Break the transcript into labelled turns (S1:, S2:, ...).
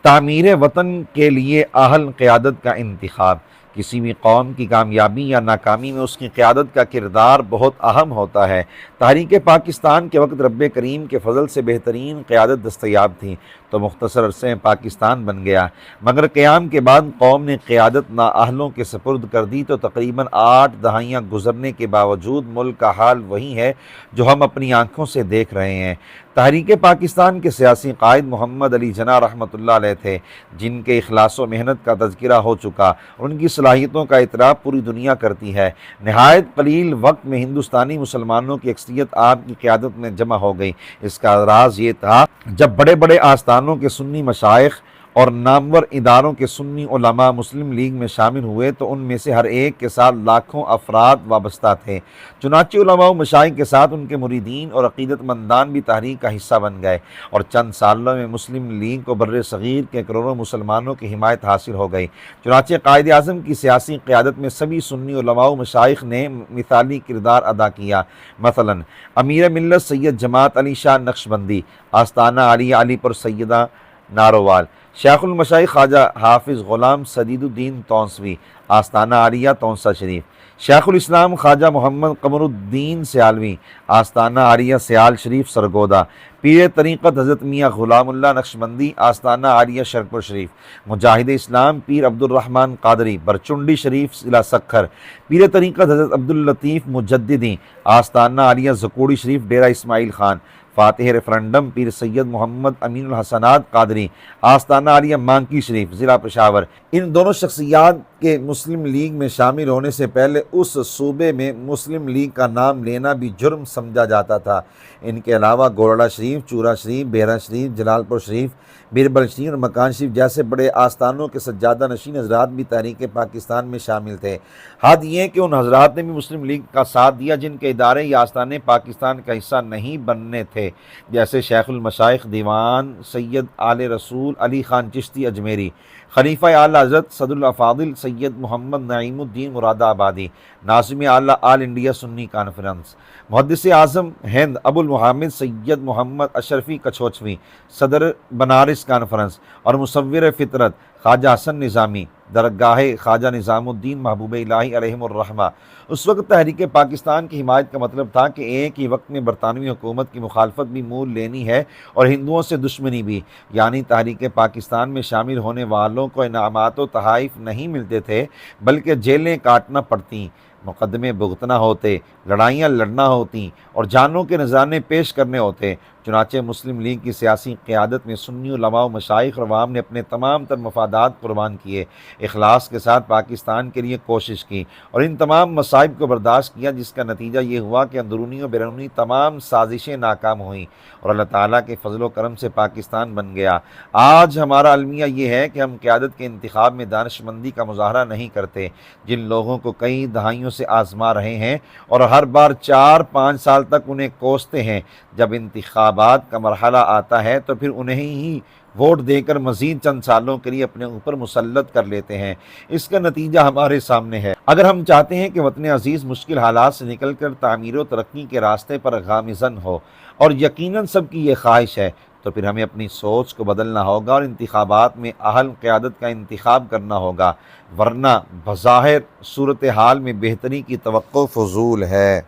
S1: تعمیر وطن کے لیے اہل قیادت کا انتخاب۔ کسی بھی قوم کی کامیابی یا ناکامی میں اس کی قیادت کا کردار بہت اہم ہوتا ہے۔ تحریک پاکستان کے وقت رب کریم کے فضل سے بہترین قیادت دستیاب تھی تو مختصر عرصے میں پاکستان بن گیا، مگر قیام کے بعد قوم نے قیادت نااہلوں کے سپرد کر دی تو تقریباً 8 دہائیاں گزرنے کے باوجود ملک کا حال وہی ہے جو ہم اپنی آنکھوں سے دیکھ رہے ہیں۔ تحریک پاکستان کے سیاسی قائد محمد علی جناح رحمۃ اللہ علیہ تھے، جن کے اخلاص و محنت کا تذکرہ ہو چکا، ان کی صلاحیتوں کا اعتراف پوری دنیا کرتی ہے۔ نہایت قلیل وقت میں ہندوستانی مسلمانوں کی اکثریت آپ کی قیادت میں جمع ہو گئی۔ اس کا راز یہ تھا جب بڑے بڑے آستانوں کے سنی مشائخ اور نامور اداروں کے سنی علماء مسلم لیگ میں شامل ہوئے تو ان میں سے ہر ایک کے ساتھ لاکھوں افراد وابستہ تھے۔ چنانچہ علماء و مشائخ کے ساتھ ان کے مریدین اور عقیدت مندان بھی تحریک کا حصہ بن گئے، اور چند سالوں میں مسلم لیگ کو بر صغیر کے کروڑوں مسلمانوں کی حمایت حاصل ہو گئی۔ چنانچہ قائد اعظم کی سیاسی قیادت میں سبھی سنی علماء و مشائخ نے مثالی کردار ادا کیا۔ مثلاً امیر ملت سید جماعت علی شاہ نقشبندی، آستانہ عالیہ علی پور سیدہ نارووال، شیخ المشائخ خواجہ حافظ غلام سدید الدین تونسوی، آستانہ عالیہ تونسہ شریف، شیخ الاسلام خواجہ محمد قمر الدین سیالوی، آستانہ عالیہ سیال شریف سرگودا، پیر طریقت حضرت میاں غلام اللہ نقشبندی، آستانہ عالیہ شرپور شریف، مجاہد اسلام پیر عبد الرحمن قادری، برچنڈی شریف ضلع سکھر، پیر طریقت حضرت عبداللطیف مجددی، آستانہ عالیہ زکوڑی شریف ڈیرہ اسماعیل خان، فاتح ریفرنڈم پیر سید محمد امین الحسنات قادری، آستانہ عالیہ مانکی شریف ضلع پشاور۔ ان دونوں شخصیات کے مسلم لیگ میں شامل ہونے سے پہلے اس صوبے میں مسلم لیگ کا نام لینا بھی جرم سمجھا جاتا تھا۔ ان کے علاوہ گورڑا شریف، چورا شریف، بیرا شریف، جلال پور شریف، بیربل شریف اور مکان شریف جیسے بڑے آستانوں کے سجادہ نشین حضرات بھی تحریک پاکستان میں شامل تھے۔ حد یہ کہ ان حضرات نے بھی مسلم لیگ کا ساتھ دیا جن کے ادارے یا آستانے پاکستان کا حصہ نہیں بننے تھے، جیسے شیخ المشائخ دیوان سید آل رسول علی خان چشتی اجمیری، خلیفہ اعلیٰ حضرت صدر الافاضل سید محمد نعیم الدین مراد آبادی، ناظم اعلیٰ آل انڈیا سنی کانفرنس، محدث اعظم ہند ابو المحمد سید محمد اشرفی کچھوچوی، صدر بنارس کانفرنس، اور مصور فطرت خواجہ حسن نظامی، درگاہ خواجہ نظام الدین محبوب الہی علیہم الرحمہ۔ اس وقت تحریک پاکستان کی حمایت کا مطلب تھا کہ ایک ہی وقت میں برطانوی حکومت کی مخالفت بھی مول لینی ہے اور ہندوؤں سے دشمنی بھی، یعنی تحریک پاکستان میں شامل ہونے والوں کو انعامات و تحائف نہیں ملتے تھے بلکہ جیلیں کاٹنا پڑتیں، مقدمے بھگتنا ہوتے، لڑائیاں لڑنا ہوتی اور جانوں کے نذرانے پیش کرنے ہوتے۔ چنانچہ مسلم لیگ کی سیاسی قیادت میں سنی علماء و مشائخ اور عوام نے اپنے تمام تر مفادات قربان کیے، اخلاص کے ساتھ پاکستان کے لیے کوشش کی اور ان تمام مصائب کو برداشت کیا، جس کا نتیجہ یہ ہوا کہ اندرونی و بیرونی تمام سازشیں ناکام ہوئیں اور اللہ تعالیٰ کے فضل و کرم سے پاکستان بن گیا۔ آج ہمارا المیہ یہ ہے کہ ہم قیادت کے انتخاب میں دانش مندی کا مظاہرہ نہیں کرتے، جن لوگوں کو کئی دہائیوں سے آزما رہے ہیں اور ہر بار 4-5 سال تک انہیں کوستے ہیں۔ جب انتخابات کا مرحلہ آتا ہے تو پھر انہیں ہی ووٹ دے کر مزید چند سالوں کے لیے اپنے اوپر مسلط کر لیتے ہیں۔ اس کا نتیجہ ہمارے سامنے ہے۔ اگر ہم چاہتے ہیں کہ وطن عزیز مشکل حالات سے نکل کر تعمیر و ترقی کے راستے پر گامزن ہو، اور یقیناً سب کی یہ خواہش ہے، تو پھر ہمیں اپنی سوچ کو بدلنا ہوگا اور انتخابات میں اہل قیادت کا انتخاب کرنا ہوگا، ورنہ بظاہر صورتحال میں بہتری کی توقع فضول ہے۔